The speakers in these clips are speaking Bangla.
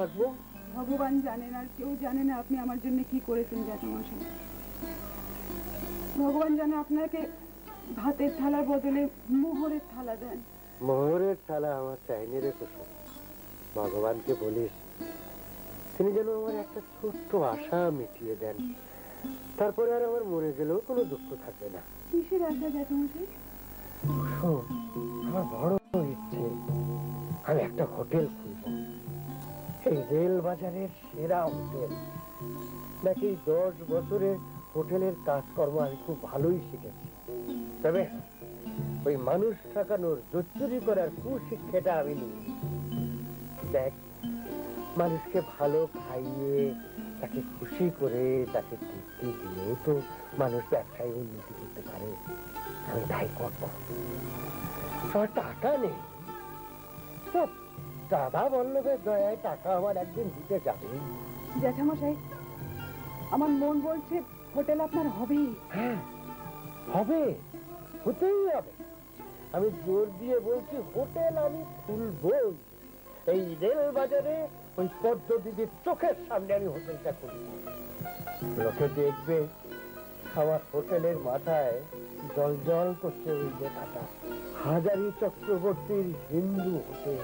থাকবো? ভগবান জানেন, আর কেউ জানে না আপনি আমার জন্য কি করেছেন জ্যাঠামশাই। ভগবান জানে আপনাকে ভাতের থালার বদলে মোহরের থালা দেন। মোহরের থালা আমার চাইনি রে কুসুম। ভগবানকে বলিস তিনি যেন আমার একটা ছোট্ট আশা মিটিয়ে দেন, তারপরে আর আমার মরে গেলেও কোনো দুঃখ থাকবে না। কিসের আশা জ্যাঠামশাই? আমার বড় ইচ্ছে আমি একটা হোটেল খুলব, এই রেল বাজারের সেরা হোটেল। নাকি 10 বছরে হোটেলের কাজকর্ম আমি খুব ভালোই শিখেছি, তবে ওই মানুষ ঠকানোর জোচ্চুরি করার কুশিক্ষাটা আমি নিই। দেখ, মানুষকে ভালো খাইয়ে তাকে খুশি করে তাকে তৃপ্তি দিয়েও তো মানুষ ব্যবসায় উন্নতি করতে পারে। আমি তাই করবো। আমার টাকা নেই তো দাদা বল্লভের দয়ায় টাকা আমার একদিন দিতে যাবে। জ্যাঠামশাই, আমার মন বলছে হোটেল আপনার হবেই। হ্যাঁ হবে, হতেই হবে। আমি জোর দিয়ে বলছি হোটেল আমি খুলবই। এই রেল বাজারে ওই পদ্মদিদির চোখের সামনে আমি হোটেলটা খুলব। লোকে দেখবে আমার হোটেলের মাথায় জল জল করছে ওই লেখাটা, হাজারি চক্রবর্তীর হিন্দু হোটেল।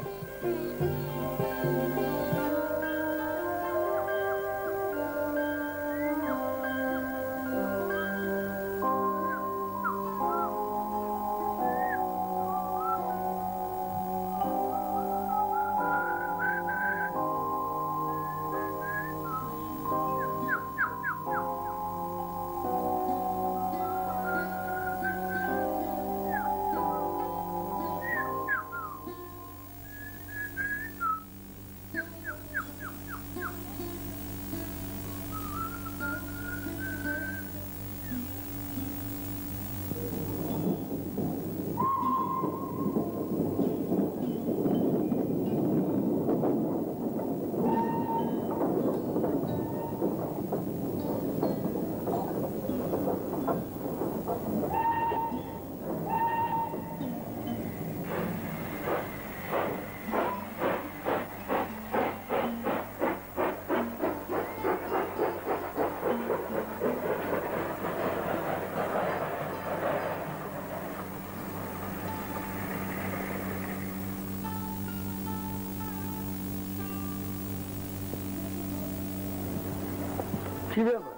কি ব্যাপার,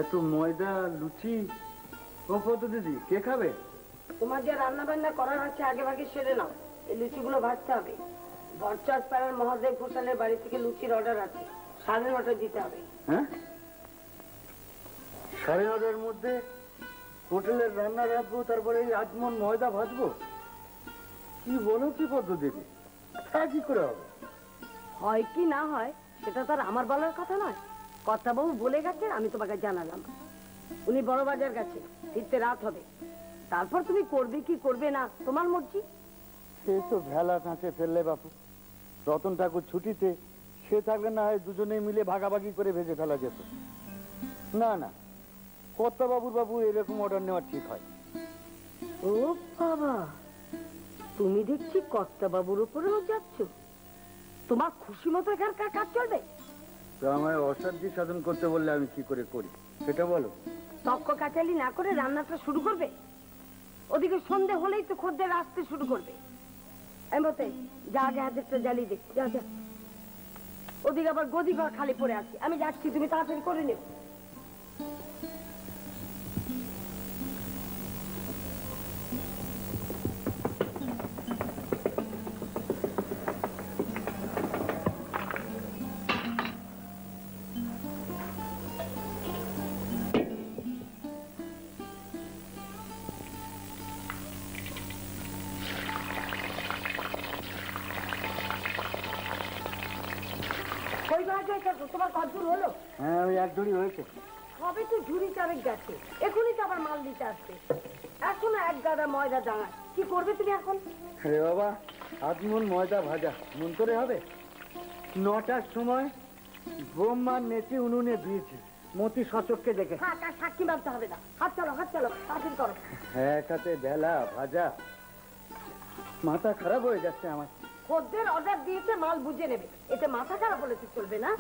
এত ময়দা লুচি? ও পদ্মদিদি, কে খাবে? তোমার যে রান্না বান্না করার হচ্ছে আগে ভাগে সেরে নাও, এই লুচিগুলো ভাজতে হবে। বরচাঁদ পাড়ার মহাদেব ঘোষালের বাড়ি থেকে লুচির অর্ডার আছে, 9:30 দিতে হবে। হ্যাঁ, 9:30-র মধ্যে হোটেলের রান্না রাখবো, তারপরে এই আজমন ময়দা ভাজবো? কি বলো কি পদ্মদিদি, তা কি করে হবে? হয় কি না হয় সেটা তো আর আমার বলার কথা নয়। কর্তাবাবু বলে গেছে, আমি তোমাকে জানালাম। উনি বড় বাজার গেছে, ফিরতে রাত হবে। তারপর তুমি করবে কি করবে না তোমার মর্জি। সে তো ভেলা কাঁচে ফেললে বাপু। রতন ঠাকুর ছুটিতে, সে থাকলে না হয় দুজনে মিলে ভাগাভাগি করে ভেজে ফেলা যেত। না না, কর্তাবাবুর বাবু এরকম অর্ডার নেওয়া ঠিক হয়? ও বাবা, তুমি দেখছি কর্তাবাবুর উপরেও যাচ্ছ। তোমার খুশি মতো এখানকার কাজ চলবে? তো আমায় অসাধ্য সাধন করতে বললে আমি কি করে করি সেটা বলো। তক্ক কাচালি না করে রান্নাটা শুরু করবে। ওদিকে সন্ধে হলেই তো খদ্দের আসতে শুরু করবে। এমতে যা আগে হাতেরটা জ্বালিয়ে দে, যা যা। ওদিকে আবার গদি ঘর খালি পড়ে আছে, আমি যাচ্ছি, তুমি তাড়াতাড়ি করে নেবে। তোমার কত দূর হলো? হ্যাঁ, ওই 1 ঝুড়ি হয়েছে। সবে তো ঝুড়ি চারেক গেছে, এখনই তো আবার মাল দিতে আসছে। এখনো 1 গাদা ময়দা ডাঙা, কি করবে তুমি এখন? আরে বাবা, আজমন ময়দা ভাজা মন করে হবে? 9টার সময় বোমার নেচে উনুনে দিয়েছি, মতি সচককে দেখে। হ্যাঁ, তার সাক্ষী মানতে হবে না। হাত চালো, হাত চালো, তাড়াতাড়ি করো। হ্যাঁ, সাথে বেলা ভাজা, মাথা খারাপ হয়ে যাচ্ছে আমার। খদ্দের অর্ডার দিয়েছে, মাল বুঝে নেবে, এতে মাথা খারাপ হলে তো চলবে না।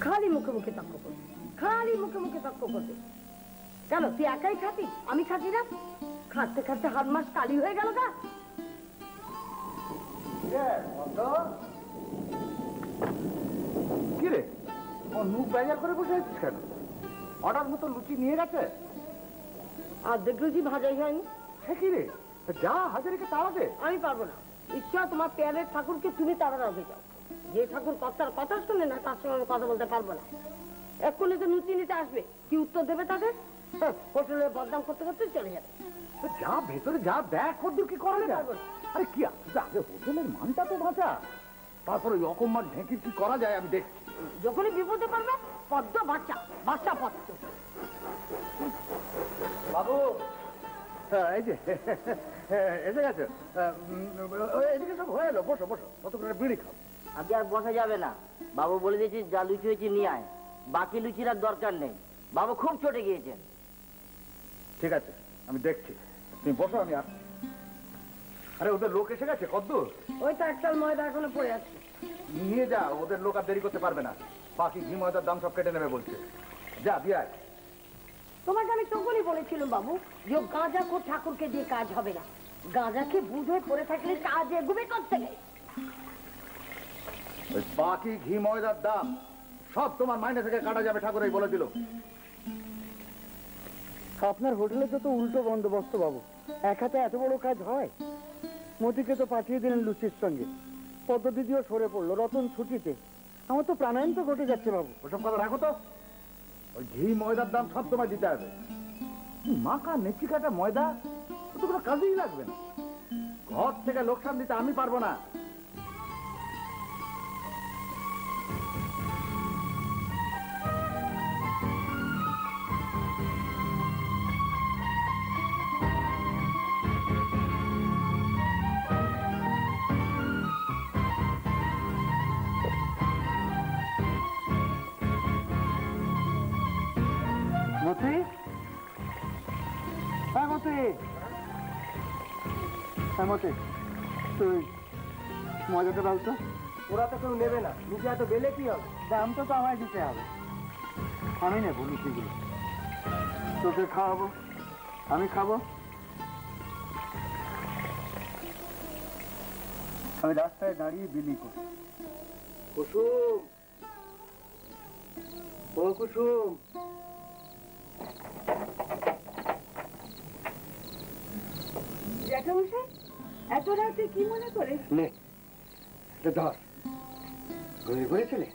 খালি মুখে মুখে তর্ক করবে, খালি মুখে মুখে তর্ক করবে। কেন তুই একাই খাতি, আমি খাতি না? খাটতে খাটতে হাত মাস কালি হয়ে গেল গা। কি রে, মুখ বাজার করে বসে আছিস কেন? অর্ডার মতো লুচি নিয়ে গেছে? অর্ধেক লুচি ভাজাই হয়নি। সে কি রে, যা হাজারিকে তাড়াতে। আমি পারবো না। ইচ্ছা তোমার পেয়ারের ঠাকুরকে তুমি তাড়ার আগে যাও। যে ঠাকুর কথার কথা শুনে না তার সঙ্গে কথা বলতে পারবো না। এক্ষুনি তো লুচি নিতে আসবে, কি উত্তর দেবে তাদের? হোটেলে বদনাম করতে করতে চলে যাবে। যা ভেতরে যা, দেখ কদ্দূর কি করা যায়। আরে কি আগে হোটেলের মানটা তো বাঁচা, তারপরে অকম্মার ঢেঁকির কি করা যায় আমি দেখছি। যখনই বিপদে পারবে পদ্ম বাচ্চা, বাচ্চা পদ্ম। বাবু, এই যে এসে গেছে, এদিকে সব হয়ে এলো, বসো বসো, কত করে বিড়ি খাও। আজকে আর বসা যাবে না, বাবু বলে দিয়েছি যা লুচি হয়েছে নিয়ে আয়, বাকি লুচির আর দরকার নেই, বাবু খুব চটে গিয়েছেন। ঠিক আছে, আমি দেখছি, তুমি বসো, আমি আসছি। আরে ওদের লোক এসে গেছে কদ্দূর? ওই তো একটাল ময়দা এখনো পড়ে আছে, নিয়ে যা, ওদের লোক আর দেরি করতে পারবে না, বাকি ঘি ময়দার দাম সব কেটে নেবে বলছে। যা দিয়ে আয়। তোমাকে আমি তখনই বলেছিলাম বাবু যে গাঁজা খোর ঠাকুরকে দিয়ে কাজ হবে না। গাঁজাকে বুঝ হয়ে পড়ে থাকলে কাজ এগুবে করতে গেলে। ওই বাকি ঘি ময়দার দাম সব তোমার মাইনে থেকে কাটা যাবে, ঠাকুরই বলে দিল। আপনার হোটেলে তো উল্টো বন্দোবস্ত বাবু, এক হাতে এত বড় কাজ হয়? মতিকে তো পাঠিয়ে দিলেন লুচির সঙ্গে, পদ্ধতিও সরে পড়লো, রতন ছুটিতে। আমার তো প্রাণায়াম তো ঘটে যাচ্ছে বাবু। ওসব কথা রাখো তো, ওই ঘি ময়দার দাম সব তোমায় দিতে হবে। মাখা নেচি কাটা ময়দা তো কোনো কাজেই লাগবে না, ঘর থেকে লোকসান দিতে আমি পারবো না। মতি, হ্যাঁ মতি, হ্যাঁ মতি, তুই মজাটা দাও তো। ওরা তো কেউ নেবে না, নিজে এত বেলে কি হবে? দাম তো আমায় দিতে হবে। আমি নেবো লুচিগুলো, তোকে খাওয়াবো, আমি খাবো। আমি রাস্তায় দাঁড়িয়ে বিলি করি। কুসুম, ও কুসুম, জ্যাঠামশাই এত রাতে কি মনে করে? নে ধর, ঘুমিয়ে পড়েছিলে?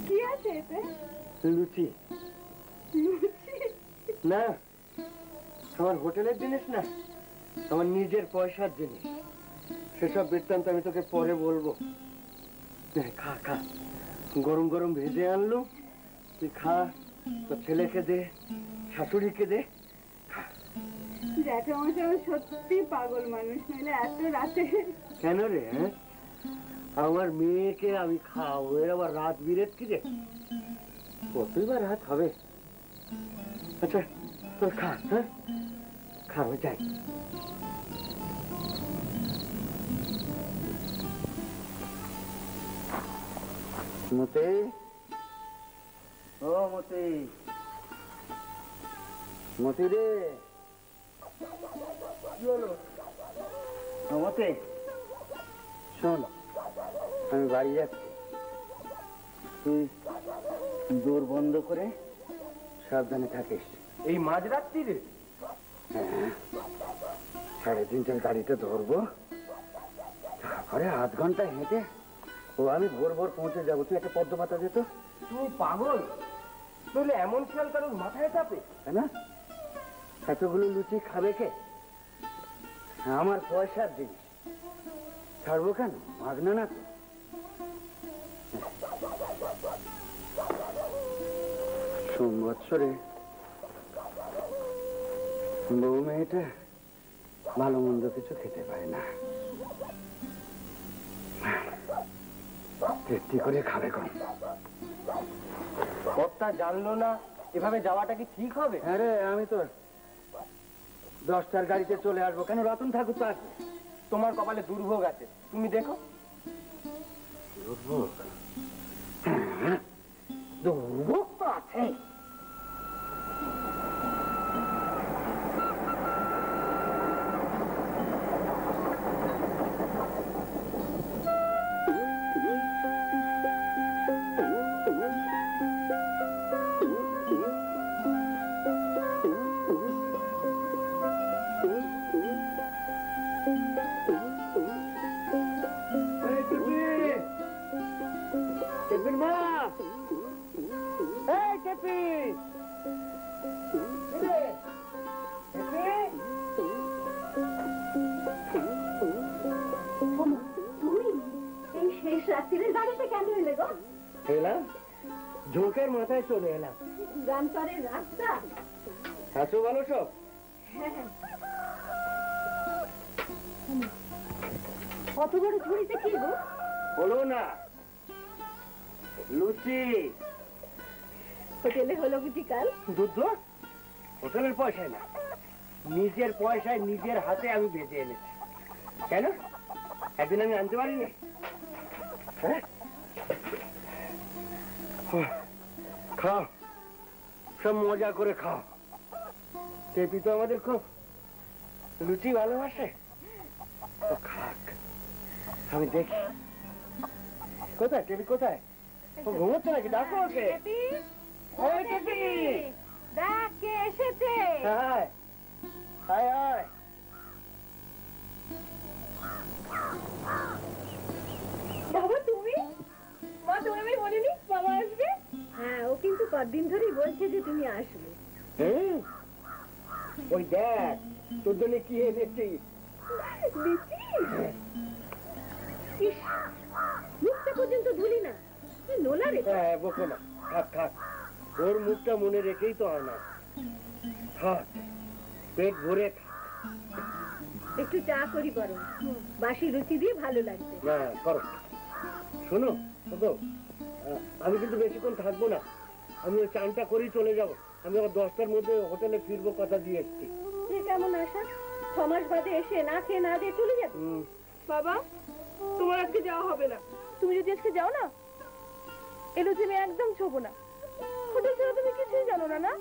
কি আছে এতে? লুচি। লুচি? না, আমার হোটেলের জিনিস না, আমার নিজের পয়সার জিনিস। সেসব বৃত্তান্ত আমি তোকে পরে বলবো। খা খা, গরম গরম ভেজে আনলো, তুই খা, তোর ছেলেকে দে, শাশুড়িকে দে। জ্যাঠামশাই সত্যি পাগল মানুষ, নইলে এত রাতে। কেন রে? আমার মেয়েকে আমি খাওয়াবো, এর আবার রাত বিরেত কি রে? কতই বা রাত হবে? আচ্ছা তোর খা, হ্যাঁ খা, আমি যাই। মতে, ও মতে, মতি রে, কি হলো? মতে শোনো, আমি বাড়ি যাচ্ছি, তুই দৌড় বন্ধ করে সাবধানে থাকিস। এই মাঝরাত্রিরে? হ্যাঁ, 3:30টার গাড়িটা ধরবো, তারপরে আধ ঘন্টা হেঁটে ও আমি ভোর ভোর পৌঁছে যাবো। তুই একটা পদ্ম পাতা যেত। তুমি পাগল? তাহলে এমন খেয়াল কারোর মাথায় চাপে? তাই না? এতগুলো লুচি খাবে কে? আমার পয়সার জিনিস, ছাড়বো কেন? মাগনা না তো। সংবৎসরে বউ মেয়েটা ভালো মন্দ কিছু খেতে পারে না, তৃপ্তি করে খাবে কম। কর্তা জানলো না এভাবে যাওয়াটা কি ঠিক হবে? আরে আমি তো 10টার গাড়িতে চলে আসবো। কেন, রতন ঠাকুর তো আসবে। তোমার কপালে দুর্ভোগ আছে, তুমি দেখো। দুর্ভোগ? হ্যাঁ, দুর্ভোগ তো আছে। এলাম ঝোঁকের মাথায় চলে এলাম। গ্রামচরের রাস্তা আছো ভালো সব? কত বড় ঝুড়িতে কি গো? হলো না লুচি। হোটেলে হলো বুঝি কাল? দুধ হোটেলের পয়সায় না, নিজের পয়সায় নিজের হাতে আমি ভেজে এনেছি। কেন একদিন আমি আনতে পারিনি? হ্যাঁ, খাও, সব মজা করে খাও। টেপি তো আমাদের খুব লুচি ভালোবাসে, তো খাক। আমি দেখি কোথায় টেপি, কোথায়? ও ঘুমোচ্ছে নাকি? ডাকো ওকে। ওই টেপি, দেখ কে এসেছে। হায় হায় হায়। বাবা তুমি? মা তুমি আমি বলিনি বাবা আসবে? হ্যাঁ, ও কিন্তু কতদিন ধরেই বলছে যে তুমি আসবে। ওই দেখ তোর জন্য কি এনেছি। মুখটা পর্যন্ত ধুলি না, নোলা রে। হ্যাঁ, বকো না, থাক থাক। ওর মুখটা মনে রেখেই তো হয় না। থাক, পেট ভরে খা। একটু চা করি বরং, বাসি লুচি দিয়ে ভালো লাগবে। না করো। শোনো তো, আমি কিন্তু বেশিক্ষণ থাকবো না। আমি ওই চানটা করেই চলে যাবো। আমি আবার 10টার মধ্যে হোটেলে ফিরবো, কথা দিয়ে এসছি। কেমন আশা? 6 মাস বাদে এসে না খেয়ে না দিয়ে চলে যাবে? বাবা, তোমার আজকে যাওয়া হবে না। তুমি যদি আজকে যাও না, এই লুচি আমি একদম ছোবো না। হোটেল ছাড়া তুমি কিছুই জানো না। না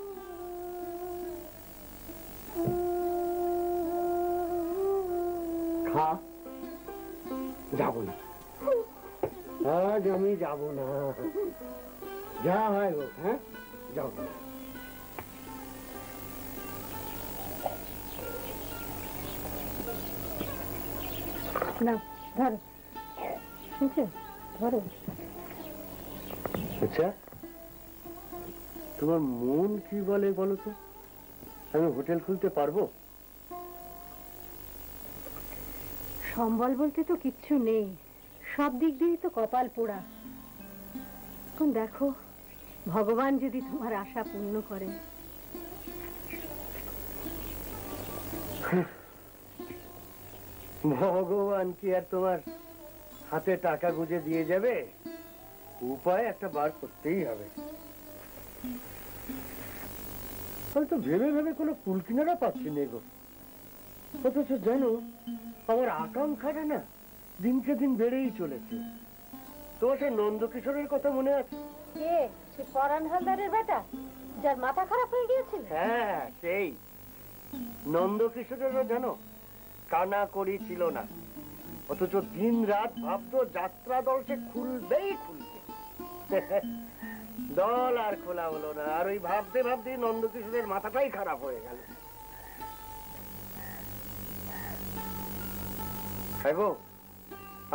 খা, যাবো না, আজ আমি যাবো না। যা হয় গো। হ্যাঁ, যাবো না। না ধরো, শুনছো? ধরো। আচ্ছা, তোমার মন কি বলে বলো তো? আমি হোটেল খুলতে পারবো? সম্বল বলতে তো কিচ্ছু নেই, সব দিক দিয়েই তো কপাল পোড়া। এখন দেখো, ভগবান যদি তোমার আশা পূর্ণ করেন। ভগবান কি আর তোমার হাতে টাকা গুঁজে দিয়ে যাবে? উপায় একটা বার করতেই হবে। হয়তো ভেবে ভেবে কোনো কুল কিনারা পাচ্ছি না গো। অথচ জানো, আমার আকাঙ্ক্ষাটা না দিনকে দিন বেড়েই চলেছে। তোমার সেই নন্দকিশোরের কথা মনে আছে? কে? সে পরাণ হালদারের বেটা, যার মাথা খারাপ হয়ে গিয়েছিল? হ্যাঁ, সেই নন্দকিশোরেরও জানো কানা করি ছিল না। অথচ দিন রাত ভাবতো যাত্রা দল সে খুলবেই খুলবে। দল আর খোলা হলো না, আর ওই ভাবতে ভাবতে নন্দকিশোরের মাথাটাই খারাপ হয়ে গেল। গো,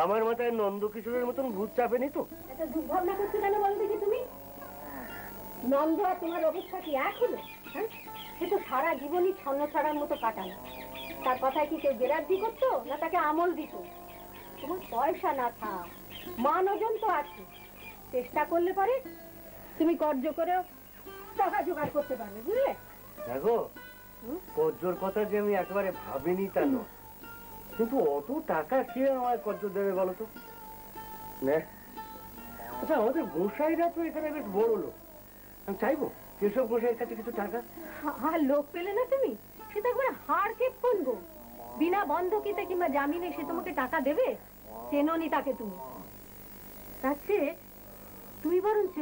আমার মাথায় নন্দকিশোরের মতন ভূত চাপেনি তো? এত দুর্ভাবনা করছো কেন বলো দেখি তুমি? নন্দ আর তোমার অবস্থা কি এক হলো? হ্যাঁ, সে তো সারা জীবনই ছন্ন ছাড়ার মতো কাটালো। তার কথায় কি কেউ জেরার্জি করতো, না তাকে আমল দিত? তোমার পয়সা না থাক, মান ওজন তো আছে, চেষ্টা করলে পারে তুমি কর্য করেও টাকা জোগাড় করতে পারবে, বুঝলে? দেখো, কর্জোর কথা যে আমি একেবারে ভাবিনি তা নয়, কিন্তু অত টাকা খেয়ে আমার কর্জ দেবে বলো তো? আচ্ছা, আমাদের গোসাইরা তো এখানে বেশ বড় লোক, আমি চাইবো কেশব গোসাইয়ের কাছে কিছু টাকা। আর লোক পেলে না তুমি, সে তো একবার হাড় কেপ করবো। বিনা বন্ধকিতে কিংবা জামিনে সে তোমাকে টাকা দেবে? চেননি তাকে তুমি। তার চেয়ে তুমি বরঞ্চ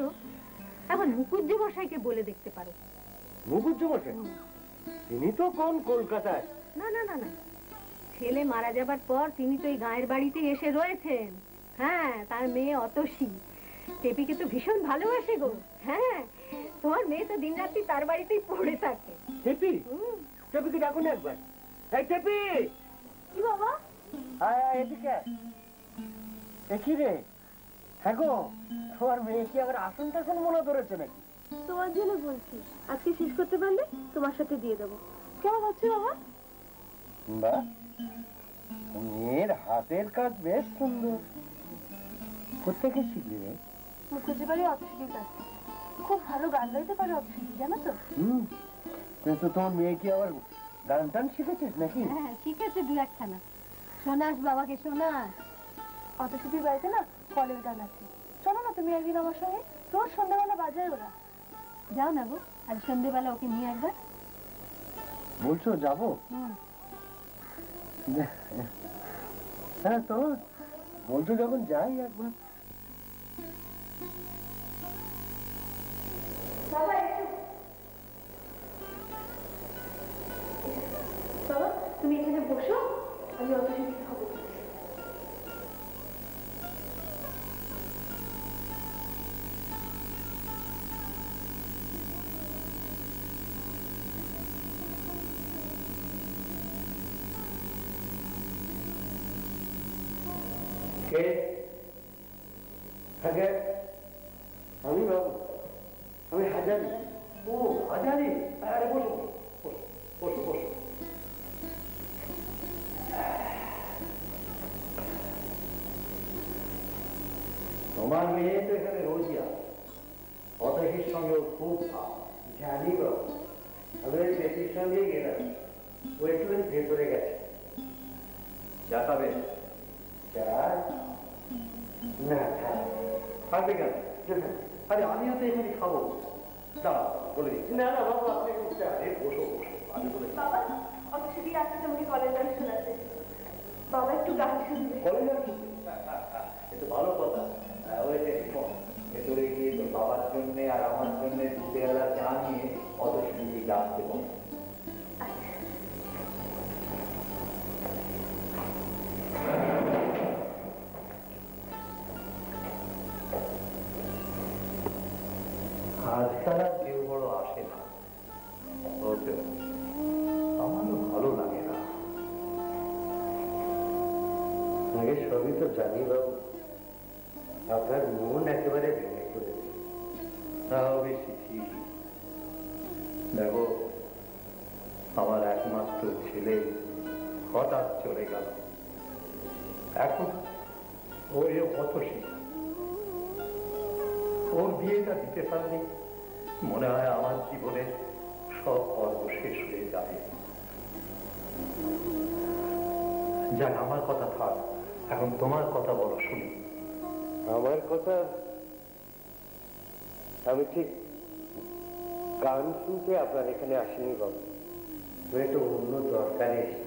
এখন মুকুজ্জ মশাইকে বলে দেখতে পারো। মুকুজ্জ মশাই? তিনি তো কোন কলকাতায়। না না না না, ছেলে মারা যাবার পর তিনি তো এই গায়ের বাড়িতে এসে রয়েছেন। হ্যাঁ, তার মেয়ে অতসী টেপিকে তো ভীষণ ভালোবাসে গো। হ্যাঁ, তোমার মেয়ে তো দিন রাত্রি তার বাড়িতেই পড়ে থাকে। টেপি? টেপিকে ডাকুন একবার। এই টেপি! কি বাবা? এদিকে কি রে? হ্যাঁ গো, তোমার মেয়ে কি আবার আসন টাসন মনে ধরেছে নাকি? তোমার জন্য বলছি, আজকে শেষ করতে পারলে তোমার সাথে দিয়ে দেবো। কেমন হচ্ছে বাবা? বাহ, মেয়ের হাতের কাজ বেশ সুন্দর। কোথেকে শিখলি রে? মুখুজ্জি বাড়ি অতসীর কাছে। খুব ভালো গান গাইতে পারে অতসী, জানো তো? কিন্তু তোমার মেয়ে কি আবার গান টান শিখেছিস নাকি? হ্যাঁ, শিখেছে দু একখানা। শোনাস বাবাকে, শোনাস। অতসীর বাড়িতে না কলের গান আছে, চলো না তুমি একদিন আমার সঙ্গে। রোজ সন্ধ্যাবেলা বাজায় ওরা। যাও না গো, আজ সন্ধ্যেবেলা ওকে নিয়ে একবার। বলছো যাবো? হ্যাঁ, তো বলছো যখন যাই একবার। বাবা তুমি এখানে বসো, আমি অতসীকে খবর দিচ্ছি। কে? আগে আমি বাবু, আমি হাজারি। ও হাজারি, আরে বসো বসো বসো বসো। তোমার মেয়ে তো এখানে রোজই আসে, অতসীর সঙ্গে খুব ভাব। জানি বাবু, আমি ওই বেটির সঙ্গেই গেলাম, ও একটুখানি ভেতরে গেছে। যা খাবে? না খাবে কেন? আরে আমিও তো এখানে খাবো। দাঁড়া বলে দিচ্ছি। না না বাবু, আপনি বসো বসো, আমি বলে বাবা, অতসী দিয়ে আসতে তোমাকে কলের গান শোনাতে। বাবা একটু গান শুনবে। কলেজ আর কি? এ তো ভালো কথা। ওই যে শোন, ভেতরে গিয়ে তোর বাবার জন্য আর আমার জন্য দুবেলা চা নিয়ে অতসী দিয়ে আসতে বল। আজকাল আর কেউ বড় আসে না, আমারও ভালো লাগে না। আগে সবই তো জানি বাবু, আপনার মন একেবারে ভেঙে পড়েছে। তাও বেশি ঠিক। দেখো, আমার একমাত্র ছেলে হঠাৎ চলে গেল। এখন ওই অতসী, ওর বিয়েটা দিতে পারেনি, মনে হয় আমার জীবনের সব পর্ব শেষ হয়ে যাবে। যাক, আমার কথা থাক, এখন তোমার কথা বলো শুনি। আমার কথা? আমি ঠিক গান শুনতে আপনার এখানে আসিনি বাবু, একটু অন্য দরকারে এসেছি।